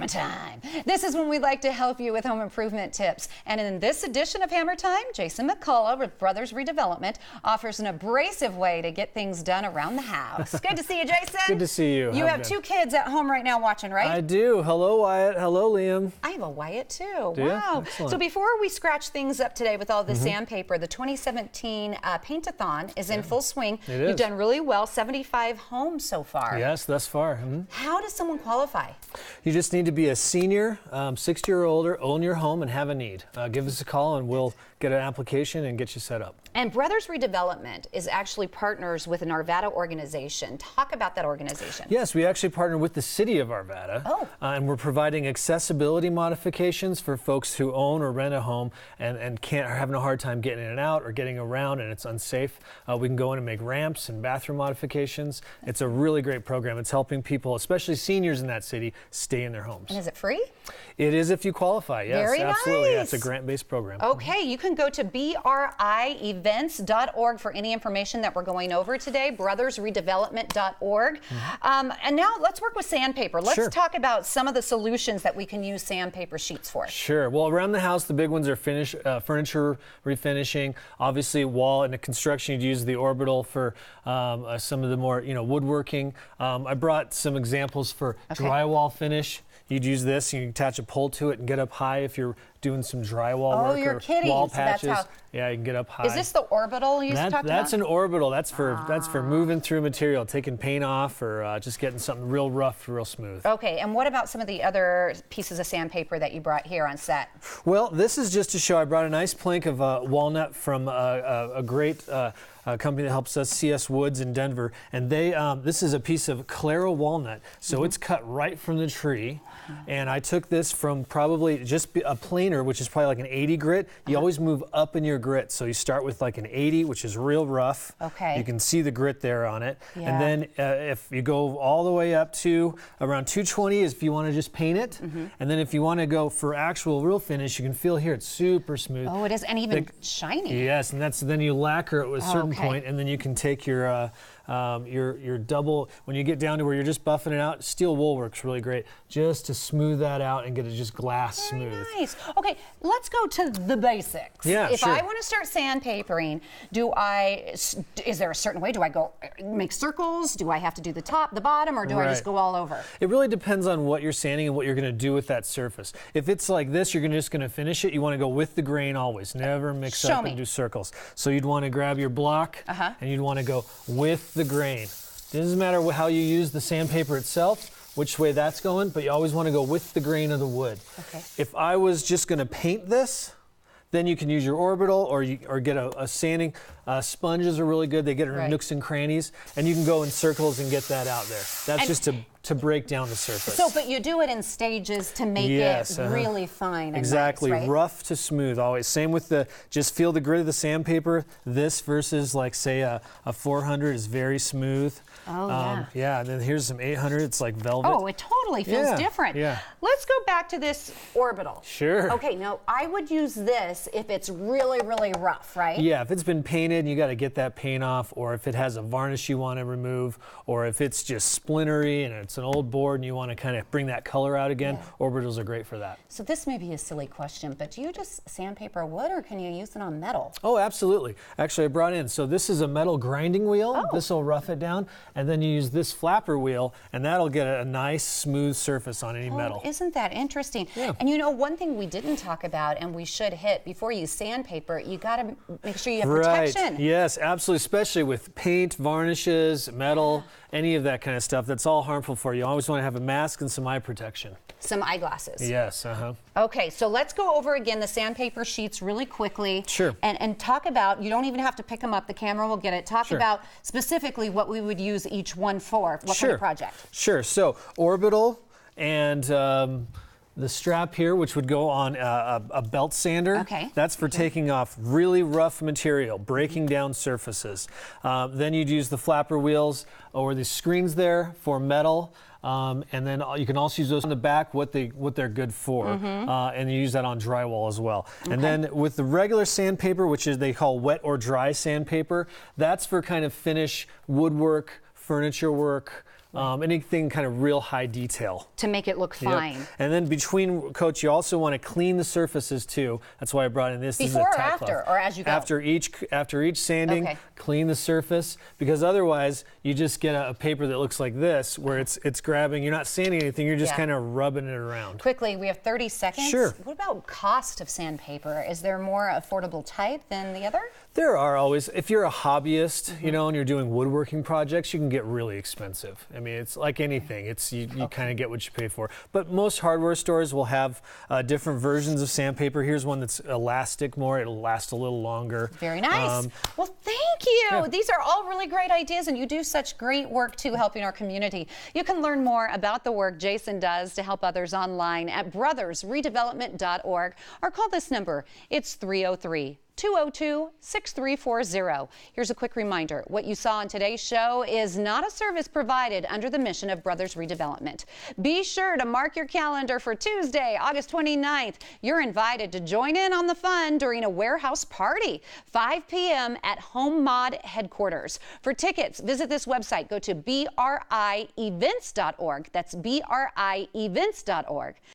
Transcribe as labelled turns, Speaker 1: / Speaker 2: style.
Speaker 1: Hammer Time. This is when we like to help you with home improvement tips. And in this edition of Hammer Time, Jason McCullough with Brothers Redevelopment offers an abrasive way to get things done around the house. Good to see you, Jason.
Speaker 2: Good to see you.
Speaker 1: You have two kids at home right now watching, right?
Speaker 2: I do. Hello, Wyatt. Hello, Liam.
Speaker 1: I have a Wyatt too.
Speaker 2: Do
Speaker 1: wow.
Speaker 2: you? Excellent.
Speaker 1: So before we scratch things up today with all the sandpaper, the 2017 Paint-a-thon is in full swing.
Speaker 2: It is.
Speaker 1: You've done really well, 75 homes so far.
Speaker 2: Yes, thus far.
Speaker 1: How does someone qualify?
Speaker 2: You just need to be a senior, 60 or older, own your home, and have a need. Give us a call and we'll get an application and get you set up.
Speaker 1: And Brothers Redevelopment is actually partners with an Arvada organization. Talk about that organization.
Speaker 2: Yes, we actually partner with the city of Arvada. And we're providing accessibility modifications for folks who own or rent a home and are having a hard time getting in and out or getting around and it's unsafe. We can go in and make ramps and bathroom modifications. It's a really great program. It's helping people, especially seniors in that city, stay in their homes.
Speaker 1: And is it free?
Speaker 2: It is if you qualify, yes.
Speaker 1: Very
Speaker 2: absolutely.
Speaker 1: nice.
Speaker 2: Yeah, it's a grant-based program.
Speaker 1: Okay, you can go to brievents.org for any information that we're going over today, brothersredevelopment.org. And now let's work with sandpaper. Let's talk about some of the solutions that we can use sandpaper sheets for.
Speaker 2: Sure. Well, around the house, the big ones are furniture refinishing. Obviously, wall and the construction, you'd use the orbital for some of the more, woodworking. I brought some examples for drywall finish. You'd use this, you can attach a pole to it and get up high if you're doing some drywall work or wall patches. Yeah, you can get up high.
Speaker 1: Is this the orbital you talked about?
Speaker 2: That's an orbital. That's for moving through material, taking paint off or just getting something real rough, real smooth.
Speaker 1: Okay, and what about some of the other pieces of sandpaper that you brought here on set?
Speaker 2: Well, this is just to show. I brought a nice plank of walnut from a great company that helps us, CS Woods in Denver, and this is a piece of Claro walnut, so it's cut right from the tree. And I took this from probably just a planer, which is probably like an 80 grit. You always move up in your grit, so you start with like an 80, which is real rough.
Speaker 1: Okay.
Speaker 2: You can see the grit there on it.
Speaker 1: Yeah.
Speaker 2: And then if you go all the way up to around 220 is if you want to just paint it. And then if you want to go for actual real finish, you can feel here it's super smooth.
Speaker 1: Oh, it is, and even shiny.
Speaker 2: Yes, and then you lacquer it at a certain point, and then you can take your double, when you get down to where you're just buffing it out, steel wool works really great just to smooth that out and get it just glass smooth.
Speaker 1: Very nice. Okay, let's go to the basics.
Speaker 2: Yeah,
Speaker 1: if I want to start sandpapering, is there a certain way? Do I go make circles? Do I have to do the top, the bottom, or do I just go all over?
Speaker 2: It really depends on what you're sanding and what you're going to do with that surface. If it's like this, you're just going to finish it. You want to go with the grain always. Never mix up and do circles. So you'd want to grab your block and you'd want to go with the grain. It doesn't matter how you use the sandpaper itself, which way that's going, but you always want to go with the grain of the wood.
Speaker 1: Okay.
Speaker 2: If I was just going to paint this, then you can use your orbital or get a sanding. Sponges are really good. They get in nooks and crannies, and you can go in circles and get that out there. That's just to break down the surface.
Speaker 1: So, but you do it in stages to make it really fine and
Speaker 2: exactly,
Speaker 1: nice, right?
Speaker 2: Rough to smooth always. Same with just feel the grit of the sandpaper. This versus like say a 400 is very smooth.
Speaker 1: Oh,
Speaker 2: yeah, and then here's some 800. It's like velvet.
Speaker 1: Oh, it totally feels different.
Speaker 2: Yeah.
Speaker 1: Let's go back to this orbital.
Speaker 2: Sure.
Speaker 1: Okay, now I would use this if it's really, really rough, right?
Speaker 2: Yeah, if it's been painted and you got to get that paint off, or if it has a varnish you want to remove, or if it's just splintery and it's an old board and you want to kind of bring that color out again, orbitals are great for that.
Speaker 1: So this may be a silly question, but do you just sandpaper wood or can you use it on metal?
Speaker 2: Oh, absolutely. Actually, I brought in, so this is a metal grinding wheel. This will rough it down, and then you use this flapper wheel, and that'll get a nice smooth surface on any metal.
Speaker 1: Isn't that interesting?
Speaker 2: Yeah.
Speaker 1: And one thing we didn't talk about and we should hit before you sandpaper, you got to make sure you have protection.
Speaker 2: Yes, absolutely, especially with paint, varnishes, metal, any of that kind of stuff. That's all harmful for you. You always want to have a mask and some eye protection.
Speaker 1: Some eyeglasses.
Speaker 2: Yes,
Speaker 1: Okay, so let's go over again the sandpaper sheets really quickly.
Speaker 2: Sure.
Speaker 1: And talk about, you don't even have to pick them up, the camera will get it. Talk about specifically what we would use each one for, what kind of project.
Speaker 2: Sure, so orbital and the strap here, which would go on a belt sander.
Speaker 1: Okay.
Speaker 2: That's for taking off really rough material, breaking down surfaces. Then you'd use the flapper wheels or the screens there for metal. And then you can also use those on the back, what they're good for, and you use that on drywall as well. And then with the regular sandpaper, which they call wet or dry sandpaper, that's for kind of finish woodwork, furniture work, anything kind of real high detail.
Speaker 1: To make it look fine.
Speaker 2: Yep. And then between coats, you also want to clean the surfaces too. That's why I brought in this.
Speaker 1: Before
Speaker 2: this is a
Speaker 1: or
Speaker 2: tack
Speaker 1: after,
Speaker 2: cloth.
Speaker 1: or as you go?
Speaker 2: After each sanding,
Speaker 1: Okay.
Speaker 2: clean the surface, because otherwise you just get a paper that looks like this, where it's grabbing. You're not sanding anything. You're just kind of rubbing it around.
Speaker 1: Quickly, we have 30 seconds.
Speaker 2: Sure.
Speaker 1: What about cost of sandpaper? Is there more affordable type than the other?
Speaker 2: There are always, if you're a hobbyist, you know, and you're doing woodworking projects, you can get really expensive. I mean, it's like anything. It's you kind of get what you pay for. But most hardware stores will have different versions of sandpaper. Here's one that's elastic more. It'll last a little longer.
Speaker 1: Very nice. Well, thank you.
Speaker 2: Yeah.
Speaker 1: These are all really great ideas, and you do such great work too, helping our community. You can learn more about the work Jason does to help others online at brothersredevelopment.org, or call this number. It's 303-202-6340. Here's a quick reminder. What you saw on today's show is not a service provided under the mission of Brothers Redevelopment. Be sure to mark your calendar for Tuesday, August 29th. You're invited to join in on the fun during a warehouse party, 5 p.m. at Home Mod headquarters. For tickets, visit this website. Go to brievents.org. That's brievents.org.